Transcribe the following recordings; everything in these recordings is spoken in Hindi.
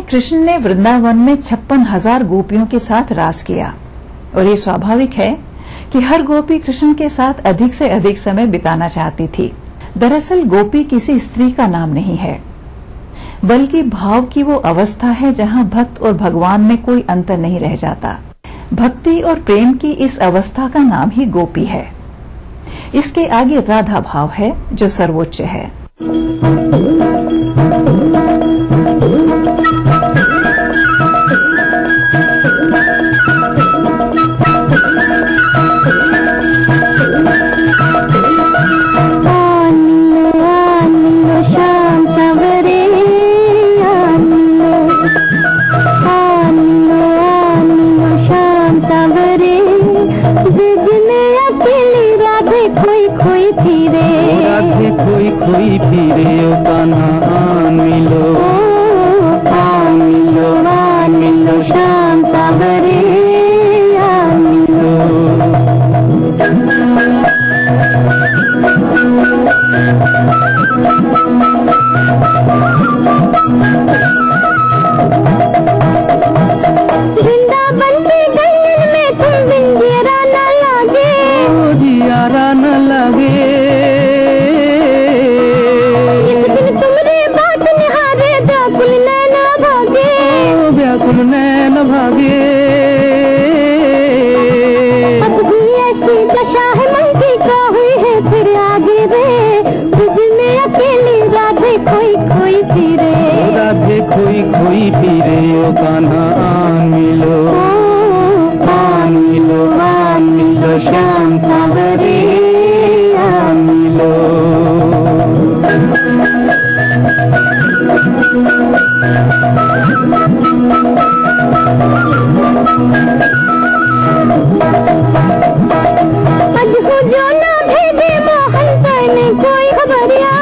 कृष्ण ने वृंदावन में 56,000 गोपियों के साथ रास किया और ये स्वाभाविक है कि हर गोपी कृष्ण के साथ अधिक से अधिक समय बिताना चाहती थी। दरअसल गोपी किसी स्त्री का नाम नहीं है, बल्कि भाव की वो अवस्था है जहां भक्त और भगवान में कोई अंतर नहीं रह जाता। भक्ति और प्रेम की इस अवस्था का नाम ही गोपी है। इसके आगे राधा भाव है जो सर्वोच्च है। खोई फिरे ओ कान्हा आन मिलो श्याम सावरे आन वृंदावन के गगन में तुम बिन जियारा न लागे, जियारा न लागे। व्याकुल नैन भागे, अब भी ऐसी दशा है मन की क्या हुई है फिर आगे रे। ब्रिज में अकेली राधे खोई खोई फिरे, राधे खोई खोई फिरे ओ कान्हा आन मिलो श्याम सावरे आन मिलो। आज हो जो ना भेजे मोहन करने कोई खबरिया,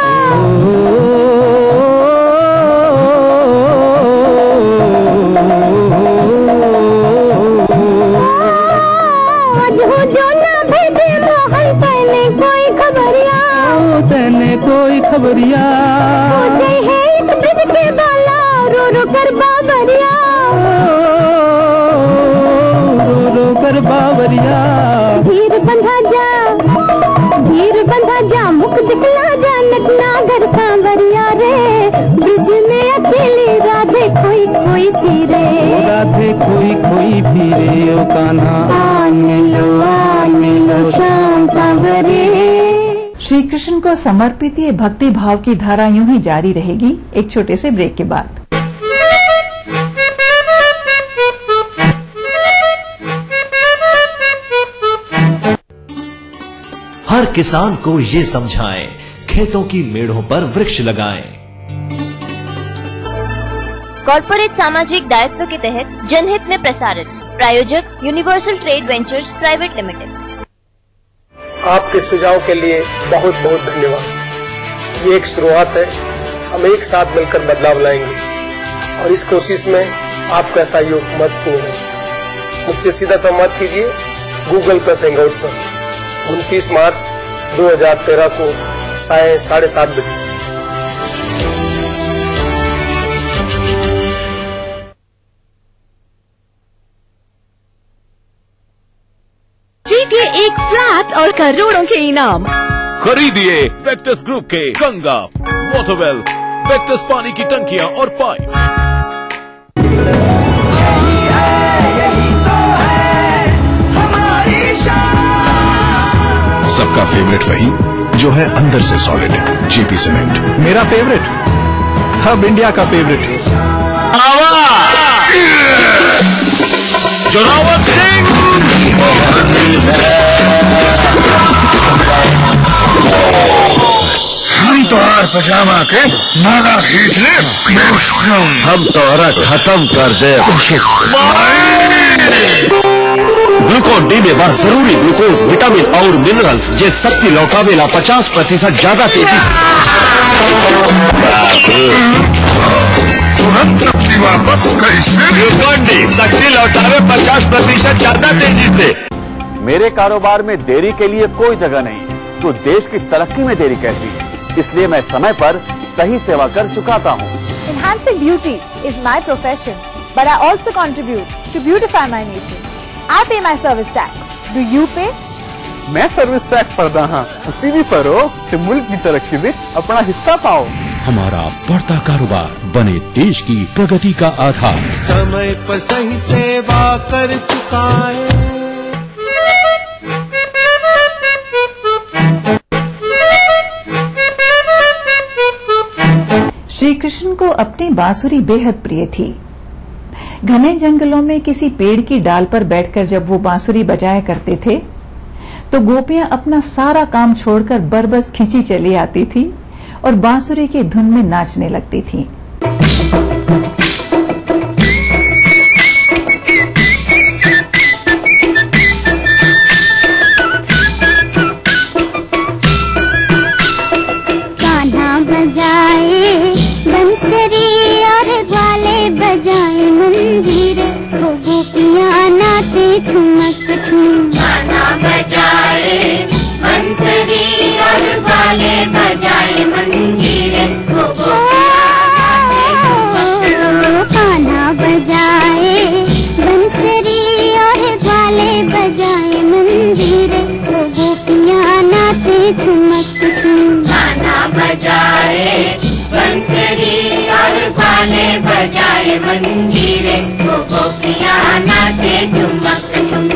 आज हो जो ना भेजे मोहन करने कोई खबरिया, तेने कोई खबरिया। मुझे है एक ब्रिज के बाला रो रो कर बाबरिया, कर बावरिया। धीर बंधा जा मुख दिखला जा नटनागर सांवरिया रे। ब्रिज में अकेली राधे खोई खोई फिरे, राधे खोई खोई फिरे ओ कान्हा आन मिलो श्याम सावरे। श्री कृष्ण को समर्पित ये भक्ति भाव की धारा यूं ही जारी रहेगी एक छोटे से ब्रेक के बाद। हर किसान को ये समझाएं, खेतों की मेड़ों पर वृक्ष लगाएं। कॉर्पोरेट सामाजिक दायित्व के तहत जनहित में प्रसारित। प्रायोजक universal trade ventures private limited. आपके सुझाव के लिए बहुत बहुत धन्यवाद। ये एक शुरुआत है, हम एक साथ मिलकर बदलाव लाएंगे और इस कोशिश में आपका सहयोग महत्वपूर्ण है। मुझसे सीधा संवाद कीजिए गूगल प्लस हैंगआउट पर 29 मार्च 2013 को 7:30 बजे। जीतिए एक फ्लैट और करोड़ों के इनाम। खरीदिए वेक्टस ग्रुप के गंगा, वाटरवेल, वेक्टस पानी की टंकियां और पाइप। सबका फेवरेट वही जो है अंदर से सॉलिड है। जेपी सीमेंट मेरा फेवरेट, हब इंडिया का फेवरेट। जोरावर सिंह हम तोहार पजामा के नाला खींच ले, हम तोहरा खत्म कर दे। ग्लूकोन डी में वह जरूरी ग्लूकोज, विटामिन और मिनरल्स जे शक्ति लौटावेला 50% ज्यादा तेजी तुरंत शक्ति वापस कैसे? ग्लूकोन डी शक्ति लौटावे 50% ज्यादा तेजी से। मेरे कारोबार में देरी के लिए कोई जगह नहीं है, तो देश की तरक्की में देरी कैसी है? इसलिए मैं समय पर सही सेवा कर चुकाता हूँ। Enhancing beauty is my profession, but I also contribute to beautify my nation. I pay my service tax. Do you pay? मैं सर्विस टैक्स भरदा हां, तुसी भी भरो ते मुल्क की तरक्की विच अपना हिस्सा पाओ। हमारा बढ़ता कारोबार बने देश की प्रगति का आधार। समय पर सही सेवा कर चुकाए। श्री कृष्ण को अपनी बांसुरी बेहद प्रिय थी। घने जंगलों में किसी पेड़ की डाल पर बैठकर जब वो बांसुरी बजाया करते थे तो गोपियां अपना सारा काम छोड़कर बरबस खींची चली आती थी और बांसुरी की धुन में नाचने लगती थीं। कान्हा बजाए बंसरी और ग्वाले बजाए मंजीर, वो गोपियां नाचे ठुमक ठुम। कान्हा बजाए बंसरी और ग्वाले बजाए मंजीर, वो कान्हा बजाए बंसरी और ग्वाले बजाए मंजीर, वो गोपियां नाचे ठुमक ठुम। कान्हा बजाए बंसरी और ग्वाले बजाए मंजीर, वो गोपियां नाचे ठुमक ठुम।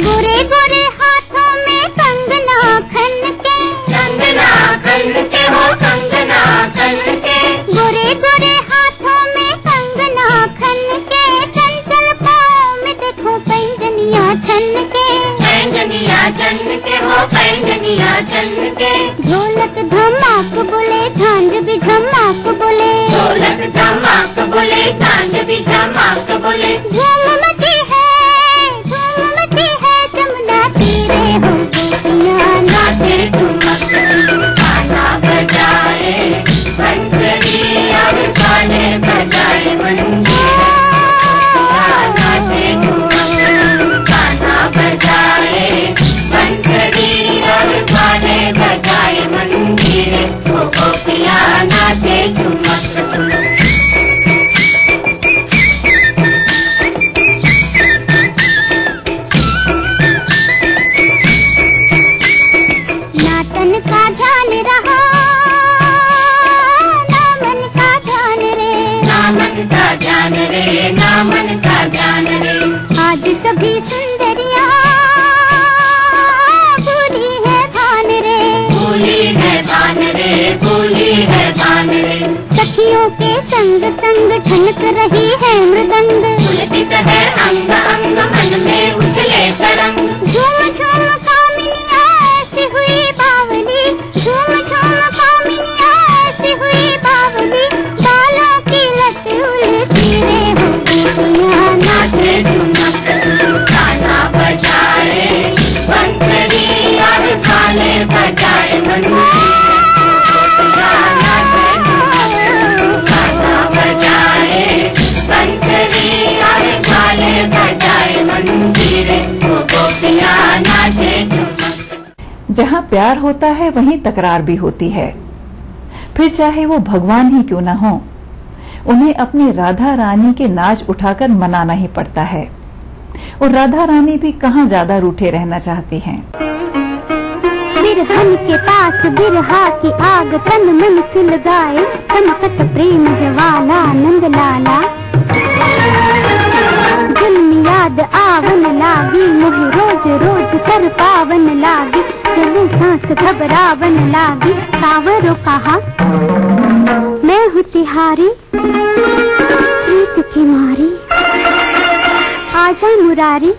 गोरे गोरे हाथों में कंगना खन के, कंगना खन के हो कंगना खन के। गोरे गोरे हाथों में कंगना खन के, चंचल पाँव में देखो पैंजनिया छन के, पैंजनिया छन के हो पैंजनिया छन के। ढोलक धमाक बोले झांझ भी झमाक बोले, ढोलक धमाक बोले झांझ भी झमाक बोले। धूम मची है जमुना तीरे, हो गोपियां नाचे ठुमक ठुम। कान्हा बजाए बंसरी और ग्वाले बजाए मंजीर, नाचे ठुमक ठुम। कान्हा बजाए बंसरी और ग्वाले बजाए मंजीर, वो गोपियां नाचे ठुमक ठुम। ना तन का ध्यान रहा ना मन का ध्यान रे, ना मन का ध्यान रे, ना मन का ध्यान रे। आज सभी सुंदरियां भूली है भान रे, भूली है भान रे, भूली है भान रे। सखियों के संग संग ठनक रही है मृदंग, उलटित है अंग अंग मन में उछले तरंग। झूम झूम कामिनिया ऐसी हुई बावली, झूम झूम कामिनिया ऐसी हुई बावली। बालों की लट उलटी रे, हो गोपियां नाचे ठुमक ठुम। कान्हा बजाए बंसरी और ग्वाले बजाए मंजीर, गोपियां नाचे ठुमक ठुम। कान्हा बजाए बंसरी और ग्वाले बजाए मंजीर, वो गोपियां नाचे ठुमक। जहां प्यार होता है वहीं तकरार भी होती है, फिर चाहे वो भगवान ही क्यों न हो, उन्हें अपनी राधा रानी के नाच उठाकर मनाना ही पड़ता है। और राधा रानी भी कहाँ ज्यादा रूठे रहना चाहती हैं। बिरहन के पास बिरहा की आग तन मन सुलगाए, चमकत प्रेम ज्वाला नंद लाला। जुल्म याद आवन लागी, मुझे रोज रोज कर पावन लागी। चलूं सांस घबरावन लागी, कांवरो कहा मैं हूँ तिहारी प्रीत की मारी, आजा मुरारी।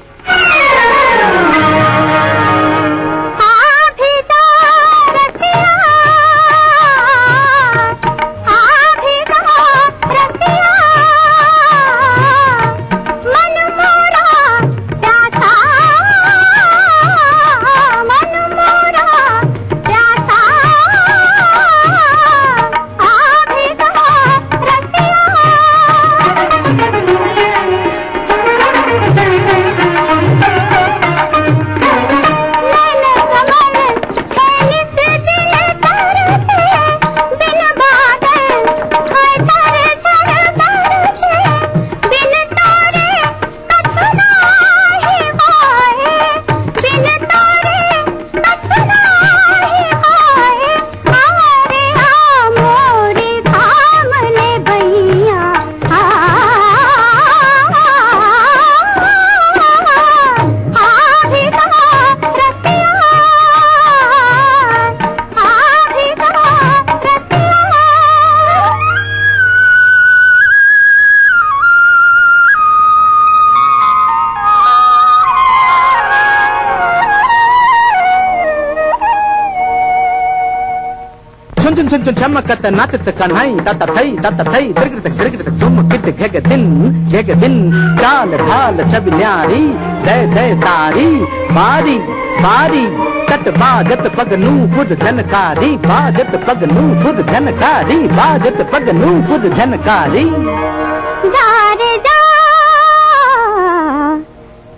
झुन झुन चमकत नाचत कन्हई तत थई गिरगिट चुमकित घेग दिन चाल ढाल सब न्यारी जय जय तारी बारी बारी तट बाजत पगनू खुद झनकारी बाजत पगनू खुद झनकारी बाजत पगनू खुद झनकारी जा रे जा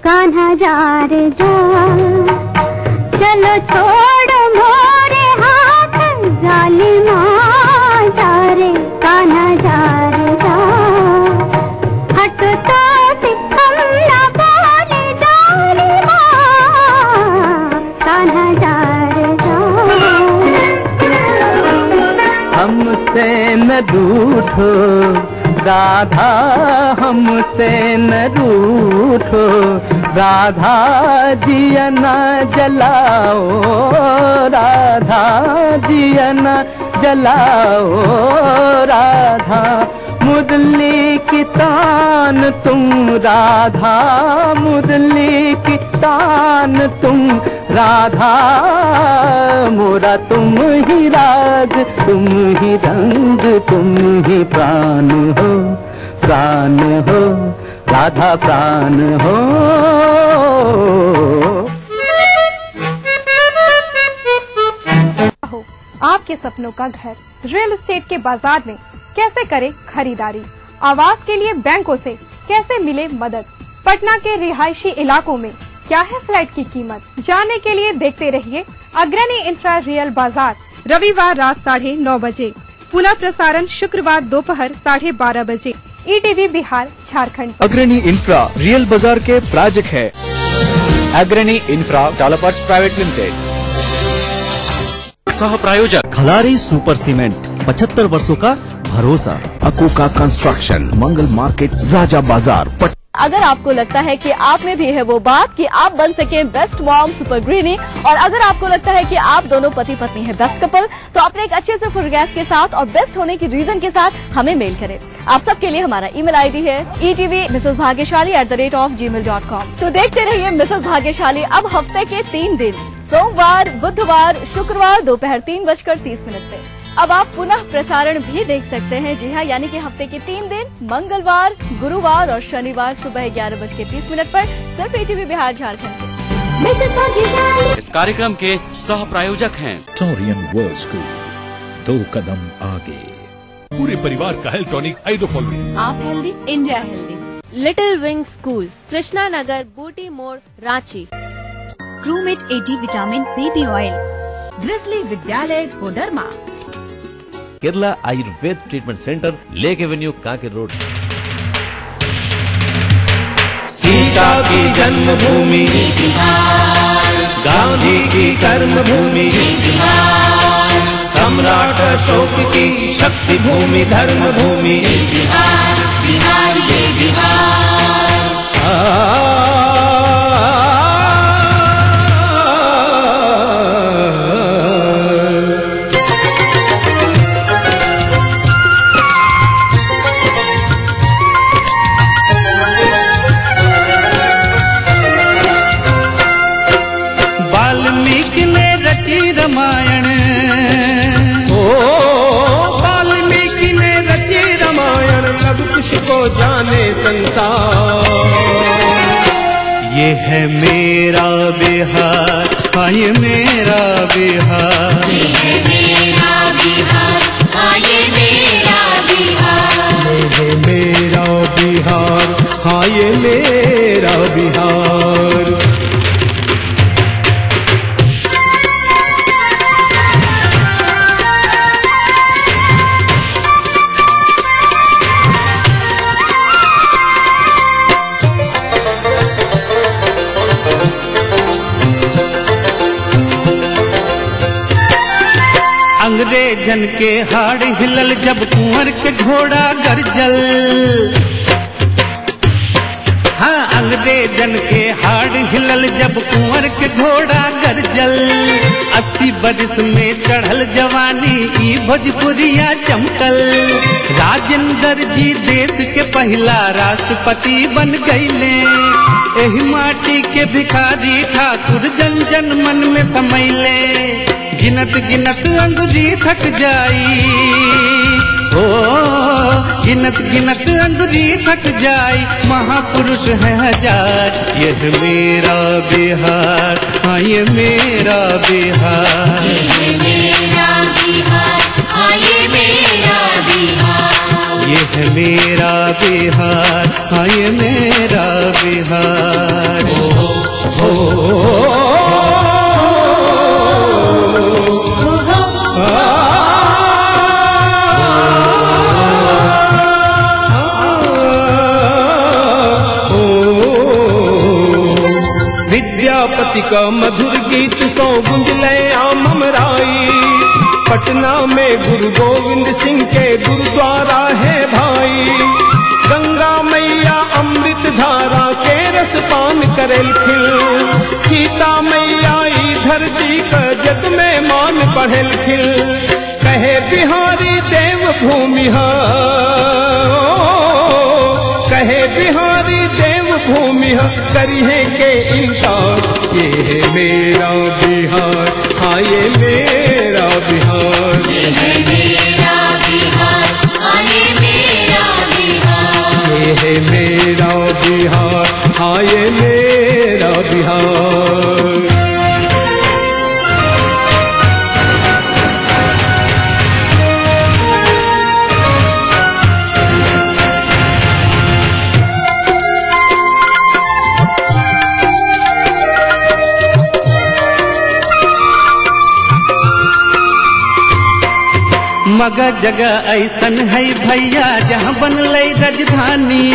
कान्हा जा रे जा चलो छोड़ मोरे हाथ जालिमा जा रे कान्हा जा रे जा हट तो हम ना बोले जालिमा कान्हा जा रे जा हमसे न रूठो राधा हमसे न रूठो राधा जिया न जलाओ राधा जिया न जलाओ राधा मुरली की तान तुम राधा मुरली की तान तुम राधा मोरा तुम ही राग तुम ही रंग तुम ही प्राण हो राधा प्राण हो। आपके सपनों का घर रियल एस्टेट के बाजार में कैसे करें खरीदारी, आवास के लिए बैंकों से कैसे मिले मदद, पटना के रिहायशी इलाकों में क्या है फ्लैट की कीमत, जानने के लिए देखते रहिए अग्रणी इंफ्रा रियल बाजार रविवार रात 9:30 बजे, पुनः प्रसारण शुक्रवार दोपहर 12:30 बजे, ETV बिहार झारखंड। अग्रणी इंफ्रा रियल बाजार के प्रायोजक है अग्रणी इंफ्रा डेवलपर्स प्राइवेट लिमिटेड। सह प्रायोजक खलारी सुपर सीमेंट 75 वर्षों का भरोसा। अकोका कंस्ट्रक्शन मंगल मार्केट राजा बाजार। अगर आपको लगता है कि आप में भी है वो बात कि आप बन सके बेस्ट मॉम सुपर गृहिणी, और अगर आपको लगता है कि आप दोनों पति पत्नी है बेस्ट कपल, तो अपने एक अच्छे से फोटोग्राफ के साथ और बेस्ट होने की रीजन के साथ हमें मेल करें। आप सबके लिए हमारा ईमेल ID है etv@gmail.com। तो देखते रहिए मिसेस भाग्यशाली अब हफ्ते के 3 दिन सोमवार, बुधवार, शुक्रवार दोपहर 3:30 पे। अब आप पुनः प्रसारण भी देख सकते हैं, जी हाँ, यानी कि हफ्ते के 3 दिन मंगलवार, गुरुवार और शनिवार सुबह 11:30 पर सिर्फ ETV बिहार झारखंड। इस कार्यक्रम के सह प्रायोजक हैं टोरियन वर्ल्ड स्कूल, 2 कदम आगे। पूरे परिवार का हेल्थ टॉनिक आइडोफॉल। आप healthy, India healthy. Little wing school, Krishna Nagar, Booti Mor, Ranchi. क्रूमेट AD vitamin baby oil. Grizzly Vidyalaya Koderma. Kerala Ayurveda treatment centre, lake avenue, Kanke road. Sita की जन्मभूमि गांधी की कर्मभूमि, सम्राट अशोक की शक्ति भूमि, धर्म भूमि। बिहार ये बिहार। वाल्मीकि ने रची रामायण, वाल्मीकि ने रची रामायण, अब कुछ को जाने संसार। ये है मेरा बिहार, हाँ ये मेरा बिहार, ये है मेरा बिहार, हाँ ये मेरा बिहार, ये है मेरा बिहार, हाँ ये मेरा बिहार। अंग्रेजन के हाड़ हिलल जब कुंवर के घोड़ा गरजल, हाँ अंग्रेजन के हाड़ हिलल जब कुंवर के घोड़ा गरजल। 80 बरस में चढ़ल जवानी ई भोजपुरिया चमकल। राजेंद्र जी देश के पहला राष्ट्रपति बन गईले। एही माटी के भिखारी ठाकुर जन जन मन में समैले। गिनत गिनत अंगुरी थक जाई, ओ गिनत गिनत अंगुरी थक जाई, महापुरुष है हजार, यह मेरा बिहार, हाँ ये मेरा बिहार, ये मेरा बिहार, हाँ ये मेरा बिहार, ये है मेरा बिहार, हाँ ये मेरा बिहार। विद्यापति का मधुर गीत सौ गुंज लय आम हमराई, पटना में गुरु गोविंद सिंह के गुरुद्वारा है भाई, गंगा मैया अमृत धारा के रस पान करेल खिल, सीता मैया ई धरती का जग में मान बढ़ेल खिल, कहे बिहारी देव भूमि कहे बिहारी देव भूमि करिए के इनकार, ये है मेरा बिहार, हाँ ये मेरा बिहार, ये है मेरा बिहार, हाँ ये मेरा बिहार, ये है मेरा बिहार, हाँ ये मेरा बिहार। मगर जगह ऐसन है भैया जहाँ बनल राजधानी,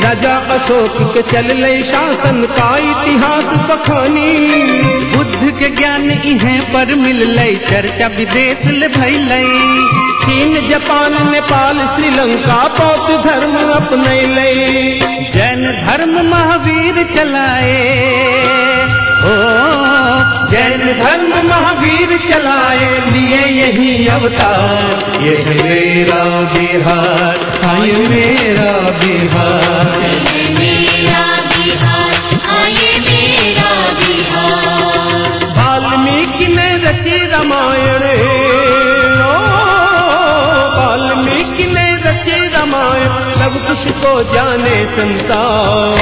राजा अशोक के चल शासन का इतिहास बखानी, बुद्ध के ज्ञान इहें पर मिल चर्चा विदेश ले भइल, चीन जापान नेपाल श्रीलंका बौद्ध धर्म अपनैले, जैन धर्म महावीर चलाए, ओ जैन धर्म महावीर चलाए, लिए यही अवतार, ये है मेरा बिहार, हाँ ये मेरा बिहार, ये मेरा बिहार, हाँ ये मेरा बिहार, वाल्मीकि ने रची रामायण, वाल्मीकि ने रची रामायण, सब कुछ को जाने संसार,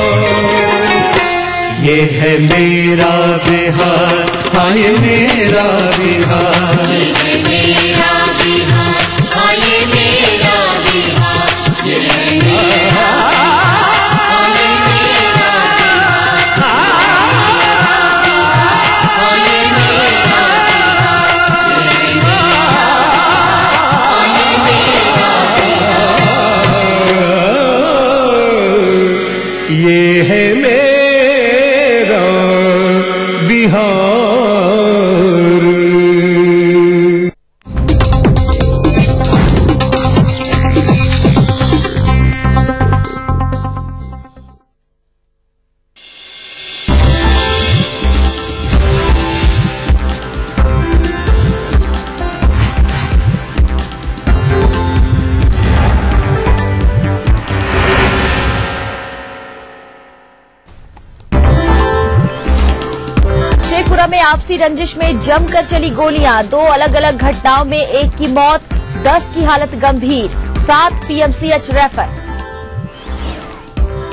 ये है मेरा बिहार, हाँ ये मेरा बिहार, ये है मेरा बिहार, हाँ ये मेरा बिहार, ये है मेरा हाँ ये मेरा बिहार, हाँ ये मेरा बिहार, ये है मेरा बिहार। में आपसी रंजिश में जमकर चली गोलियां, 2 अलग अलग घटनाओं में 1 की मौत, 10 की हालत गंभीर, 7 पीएमसीएच रेफर।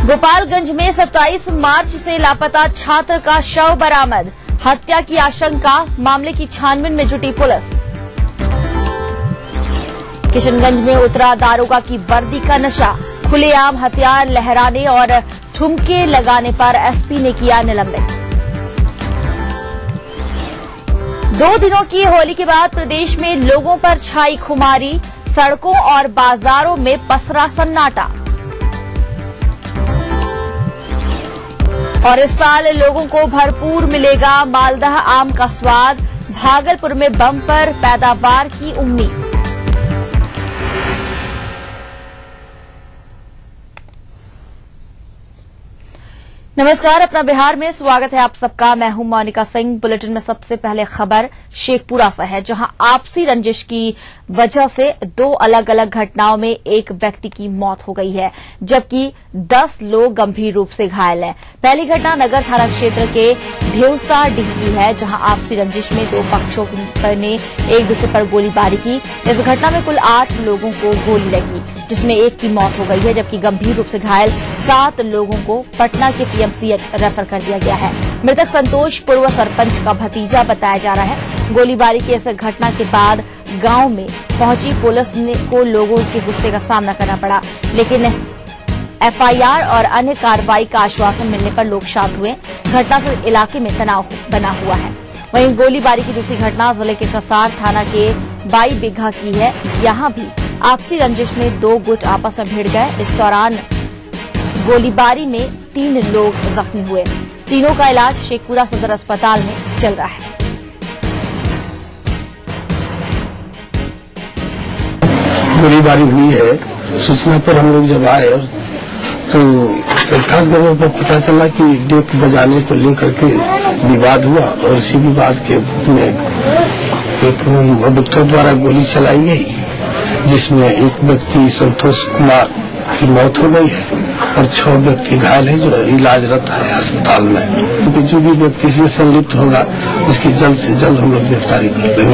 गोपालगंज में 27 मार्च से लापता छात्र का शव बरामद, हत्या की आशंका, मामले की छानबीन में जुटी पुलिस। किशनगंज में उतरा दारोगा की वर्दी का नशा, खुलेआम हथियार लहराने और ठुमके लगाने पर एसपी ने किया निलंबित। 2 दिनों की होली के बाद प्रदेश में लोगों पर छाई खुमारी, सड़कों और बाजारों में पसरा सन्नाटा। और इस साल लोगों को भरपूर मिलेगा मालदह आम का स्वाद, भागलपुर में बम्पर पैदावार की उम्मीद। नमस्कार, अपना बिहार में स्वागत है आप सबका। मैं हूं मोनिका सिंह। बुलेटिन में सबसे पहले खबर शेखपुरा से है, जहां आपसी रंजिश की वजह से 2 अलग अलग घटनाओं में एक व्यक्ति की मौत हो गई है, जबकि 10 लोग गंभीर रूप से घायल हैं। पहली घटना नगर थाना क्षेत्र के ढेउसाडीह की है, जहां आपसी रंजिश में 2 पक्षों ने एक दूसरे पर गोलीबारी की। इस घटना में कुल 8 लोगों को गोली लगी, जिसमें एक की मौत हो गई है, जबकि गंभीर रूप से घायल 7 लोगों को पटना के पीएमसीएच रेफर कर दिया गया है। मृतक संतोष पूर्व सरपंच का भतीजा बताया जा रहा है। गोलीबारी की इस घटना के बाद गांव में पहुंची पुलिस को लोगों के गुस्से का सामना करना पड़ा, लेकिन एफआईआर और अन्य कार्रवाई का आश्वासन मिलने पर लोग शांत हुए। घटना से इलाके में तनाव बना हुआ है। वहीं गोलीबारी की दूसरी घटना जिले के कसार थाना के 22 बिघा की है। यहां भी आपसी रंजिश में 2 गुट आपस में भिड़ गए। इस दौरान गोलीबारी में 3 लोग जख्मी हुए। तीनों का इलाज शेखपुरा सदर अस्पताल में चल रहा है। गोलीबारी हुई है, सूचना पर हम लोग जब आए तो खास खबर पर पता चला कि डेक बजाने को लेकर के विवाद हुआ और इसी विवाद के में एक अभियुक्तों द्वारा गोली चलाई गई, जिसमें एक व्यक्ति संतोष कुमार की मौत हो गई है और 6 व्यक्ति घायल हैं जो इलाजरत है अस्पताल में। जो भी व्यक्ति इसमें संलिप्त होगा उसकी जल्द से जल्द हम लोग गिरफ्तारी कर लेंगे।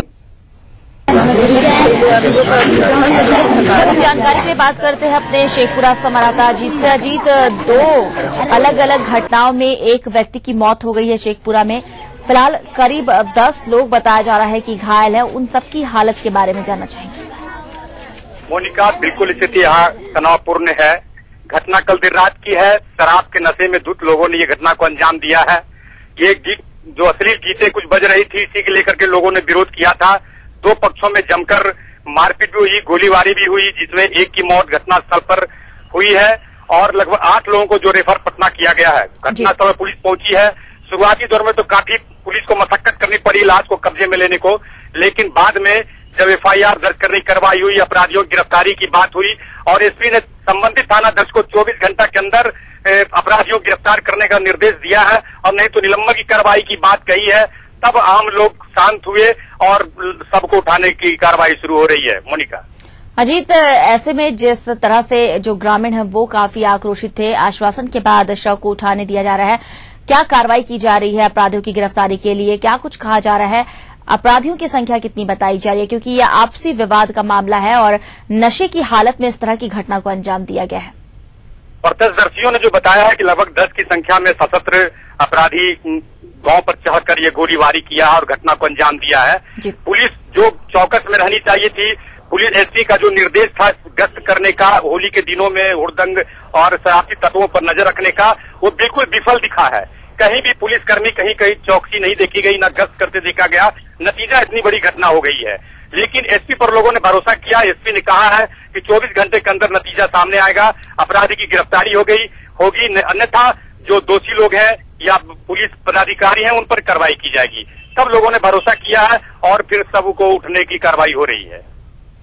जानकारी के लिए बात करते हैं अपने शेखपुरा संवाददाता अजीत से। अजीत, 2 अलग अलग घटनाओं में एक व्यक्ति की मौत हो गई है शेखपुरा में। फिलहाल करीब 10 लोग बताया जा रहा है कि घायल है। उन सबकी हालत के बारे में जानना चाहेंगे। मोनिका, बिल्कुल स्थिति यहाँ तनावपूर्ण है। घटना कल देर रात की है। शराब के नशे में धुत लोगों ने ये घटना को अंजाम दिया है। ये गीत जो अश्लील गीतें कुछ बज रही थी, इसी को लेकर के लोगों ने विरोध किया था। 2 पक्षों में जमकर मारपीट भी हुई, गोलीबारी भी हुई, जिसमें एक की मौत घटनास्थल पर हुई है और लगभग 8 लोगों को जो रेफर पटना किया गया है। घटनास्थल पर पुलिस पहुंची है। शुरुआती दौर में तो काफी पुलिस को मशक्कत करनी पड़ी लाश को कब्जे में लेने को, लेकिन बाद में जब एफआईआर दर्ज करने की कार्रवाई हुई, अपराधियों की गिरफ्तारी की बात हुई और एसपी ने संबंधित थानाध्यक्ष को 24 घंटा के अंदर अपराधियों को गिरफ्तार करने का निर्देश दिया है और नहीं तो निलंबन की कार्रवाई की बात कही है। तब आम लोग शांत हुए और सबको उठाने की कार्रवाई शुरू हो रही है। मोनिका अजीत, ऐसे में जिस तरह से जो ग्रामीण है वो काफी आक्रोशित थे, आश्वासन के बाद शव को उठाने दिया जा रहा है। क्या कार्रवाई की जा रही है अपराधियों की गिरफ्तारी के लिए? क्या कुछ कहा जा रहा है? अपराधियों की संख्या कितनी बताई जा रही है, क्योंकि यह आपसी विवाद का मामला है और नशे की हालत में इस तरह की घटना को अंजाम दिया गया है? प्रत्यक्षदर्शियों ने जो बताया है कि लगभग 10 की संख्या में सशस्त्र अपराधी गांव पर चढ़कर ये गोलीबारी किया और घटना को अंजाम दिया है। पुलिस जो चौकस में रहनी चाहिए थी, पुलिस एसपी का जो निर्देश था गश्त करने का, होली के दिनों में हुड़दंग और शरारती तत्वों पर नजर रखने का, वो बिल्कुल विफल दिखा है। कहीं भी पुलिसकर्मी कहीं चौकसी नहीं देखी गई, न गश्त करते देखा गया। नतीजा इतनी बड़ी घटना हो गई है। लेकिन एसपी पर लोगों ने भरोसा किया। एसपी ने कहा है कि 24 घंटे के अंदर नतीजा सामने आएगा, अपराधी की गिरफ्तारी होगी, अन्यथा जो दोषी लोग हैं या पुलिस पदाधिकारी हैं उन पर कार्रवाई की जाएगी। सब लोगों ने भरोसा किया है और फिर सबको उठने की कार्रवाई हो रही है।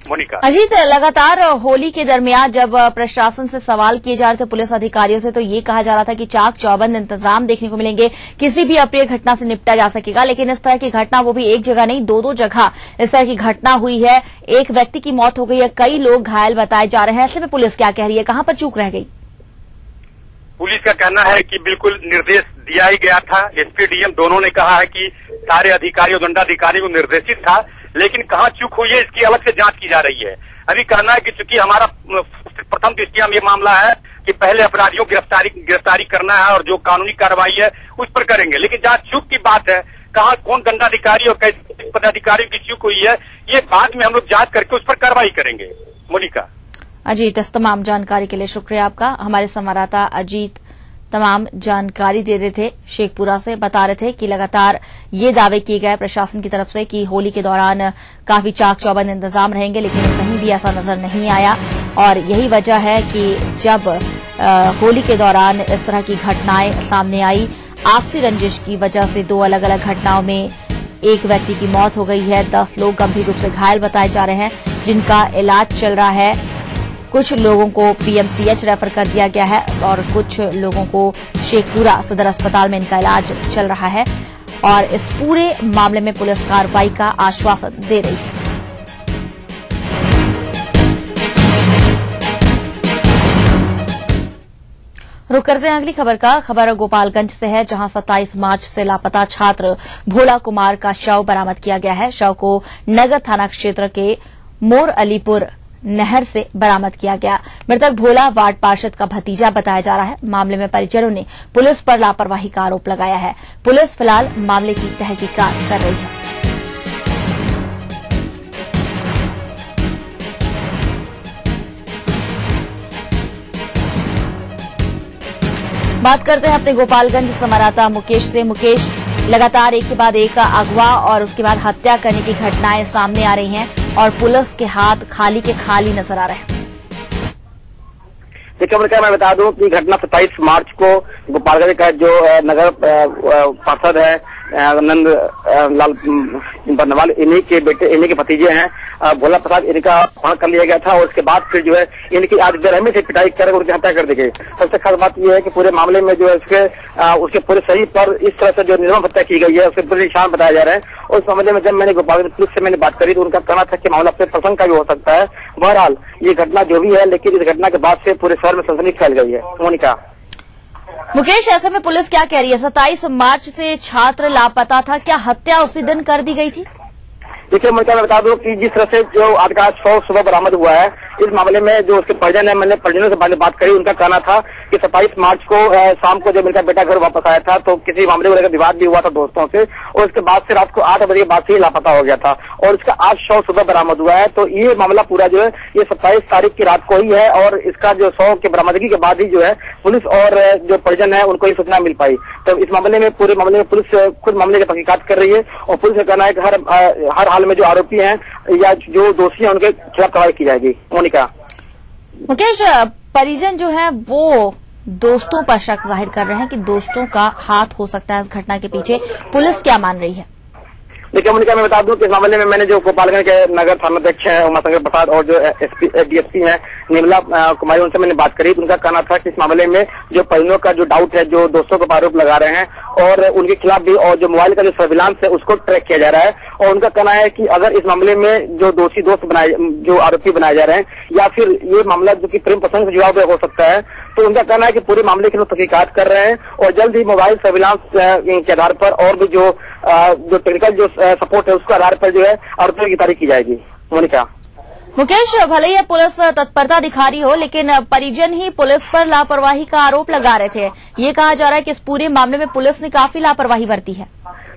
मोनिका अजीत, लगातार होली के दरमियान जब प्रशासन से सवाल किए जा रहे थे पुलिस अधिकारियों से, तो ये कहा जा रहा था कि चाक चौबंद इंतजाम देखने को मिलेंगे, किसी भी अप्रिय घटना से निपटा जा सकेगा। लेकिन इस तरह की घटना, वो भी एक जगह नहीं 2-2 जगह इस तरह की घटना हुई है। एक व्यक्ति की मौत हो गई है, कई लोग घायल बताए जा रहे हैं। ऐसे में पुलिस क्या कह रही है, कहां पर चूक रह गई? पुलिस का कहना है कि बिल्कुल निर्देश दिया ही गया था। एसपी डीएम दोनों ने कहा है कि सारे अधिकारियों दंडाधिकारी को निर्देशित था, लेकिन कहां चूक हुई है इसकी अलग से जांच की जा रही है। अभी कहना है कि चूंकि हमारा प्रथम दृष्टिया में ये मामला है कि पहले अपराधियों की गिरफ्तारी करना है और जो कानूनी कार्रवाई है उस पर करेंगे, लेकिन जहां चूक की बात है, कहां कौन दंडाधिकारी और कैसे पदाधिकारी की चूक हुई है, ये बाद में हम लोग जांच करके उस पर कार्रवाई करेंगे। मोनिका अजीत, इस तमाम जानकारी के लिए शुक्रिया आपका। हमारे संवाददाता अजीत तमाम जानकारी दे रहे थे शेखपुरा से, बता रहे थे कि लगातार ये दावे किए गए प्रशासन की तरफ से कि होली के दौरान काफी चाक चौबंद इंतजाम रहेंगे, लेकिन कहीं भी ऐसा नजर नहीं आया। और यही वजह है कि जब होली के दौरान इस तरह की घटनाएं सामने आई, आपसी रंजिश की वजह से 2 अलग अलग घटनाओं में एक व्यक्ति की मौत हो गई है, 10 लोग गंभीर रूप से घायल बताए जा रहे हैं, जिनका इलाज चल रहा है। कुछ लोगों को पीएमसीएच रेफर कर दिया गया है और कुछ लोगों को शेखपुरा सदर अस्पताल में इनका इलाज चल रहा है और इस पूरे मामले में पुलिस कार्रवाई का आश्वासन दे रही है। रुक करते हैं अगली खबर का। खबर गोपालगंज से है, जहां 27 मार्च से लापता छात्र भोला कुमार का शव बरामद किया गया है। शव को नगर थाना क्षेत्र के मोर अलीपुर नहर से बरामद किया गया। मृतक भोला वार्ड पार्षद का भतीजा बताया जा रहा है। मामले में परिजनों ने पुलिस पर लापरवाही का आरोप लगाया है। पुलिस फिलहाल मामले की तहकीकात कर रही है। बात करते हैं अपने गोपालगंज संवाददाता मुकेश से। मुकेश, लगातार एक के बाद एक अगवा और उसके बाद हत्या करने की घटनाएं सामने आ रही हैं और पुलिस के हाथ खाली के खाली नजर आ रहे हैं। देखिए क्या मैं बता दूं कि घटना 27 मार्च को गोपालगंज का जो नगर पार्षद है नंद लाल बर्नवाल, इन्हीं के बेटे, इन्हीं के भतीजे हैं भोला प्रसाद, इनका अपहरण कर लिया गया था और उसके बाद फिर जो है इनकी आज बेरहमी से पिटाई कर उनकी हत्या कर दी गई। सबसे खास बात यह है कि पूरे मामले में जो है उसके पूरे शरीर पर इस तरह से जो निर्मम हत्या की गई है उसके पूरे निशान बताया जा रहा है। और उस मामले में जब मैंने गोपालगंज पुलिस से मैंने बात करी तो उनका कहना था कि मामला अपने प्रसंग का भी हो सकता है। बहरहाल ये घटना जो भी है, लेकिन इस घटना के बाद से पूरे शहर में सनसनी फैल गई है। मोनिका। मुकेश, ऐसे में पुलिस क्या कह रही है? 27 मार्च से छात्र लापता था, क्या हत्या उसी दिन कर दी गई थी? देखिए मैं बता दूं कि जिस तरह से जो आज का शव सुबह बरामद हुआ है, इस मामले में जो उसके परिजन है, मैंने परिजनों से बात करी, उनका कहना था कि 27 मार्च को शाम को जब इनका बेटा घर वापस आया था तो किसी मामले को लेकर विवाद भी हुआ था दोस्तों से और उसके बाद से रात को 8 बजे बाद से ही लापता हो गया था और इसका आज शव सुबह बरामद हुआ है। तो ये मामला पूरा जो है ये 27 तारीख की रात को ही है और इसका जो शव की बरामदगी के बाद ही जो है पुलिस और जो परिजन है उनको ये सूचना मिल पाई। तो इस मामले में पूरे मामले में पुलिस खुद मामले की तहकीकात कर रही है और पुलिस का कहना है कि हर हाल में जो आरोपी हैं या जो दोषी हैं उनके खिलाफ कार्रवाई की जाएगी। मोनिका। मुकेश, परिजन जो है वो दोस्तों पर शक जाहिर कर रहे हैं कि दोस्तों का हाथ हो सकता है इस घटना के पीछे। पुलिस क्या मान रही है? देखिए मोनिका, मैं बता दूं कि इस मामले में मैंने जो गोपालगंज के नगर थानाध्यक्ष हैं उमाशंकर प्रसाद और जो डीएसपी हैं निर्मला कुमारी, उनसे मैंने बात करी। उनका कहना था कि इस मामले में जो परिजनों का जो डाउट है, जो दोस्तों पर आरोप लगा रहे हैं और उनके खिलाफ भी और जो मोबाइल का जो सर्विलांस है उसको ट्रैक किया जा रहा है और उनका कहना है कि अगर इस मामले में जो दोषी दोस्त बनाए, जो आरोपी बनाए जा रहे हैं या फिर ये मामला जो कि प्रेम प्रसंग से जुड़ा हुआ हो सकता है, तो उनका कहना है कि पूरे मामले की लोग तहकीकात कर रहे हैं और जल्द ही मोबाइल सर्विलांस के आधार पर और भी जो टेक्निकल जो सपोर्ट है उसके आधार पर जो है आरोपियों की तारीख की जाएगी। मोनिका। मुकेश, भले ही पुलिस तत्परता दिखा रही हो लेकिन परिजन ही पुलिस पर लापरवाही का आरोप लगा रहे थे। ये कहा जा रहा है कि इस पूरे मामले में पुलिस ने काफी लापरवाही बरती है।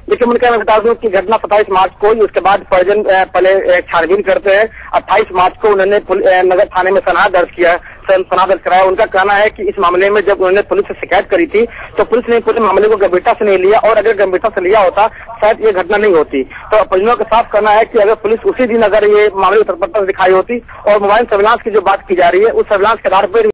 देखिए मैं बता दूं कि घटना 27 मार्च को ही, उसके बाद परिजन पहले छानबीन करते हैं। 28 मार्च को उन्होंने नगर थाने में सनहा दर्ज कराया। उनका कहना है कि इस मामले में जब उन्होंने पुलिस से शिकायत करी थी तो पुलिस ने पूरे मामले को गंभीरता से नहीं लिया और अगर गंभीरता से लिया होता शायद ये घटना नहीं होती। तो परिजनों का साफ कहना है कि अगर पुलिस उसी दिन अगर ये मामले की तत्परता दिखाई होती और मोबाइल सर्विलांस की जो बात की जा रही है उस सर्विलांस के आधार पर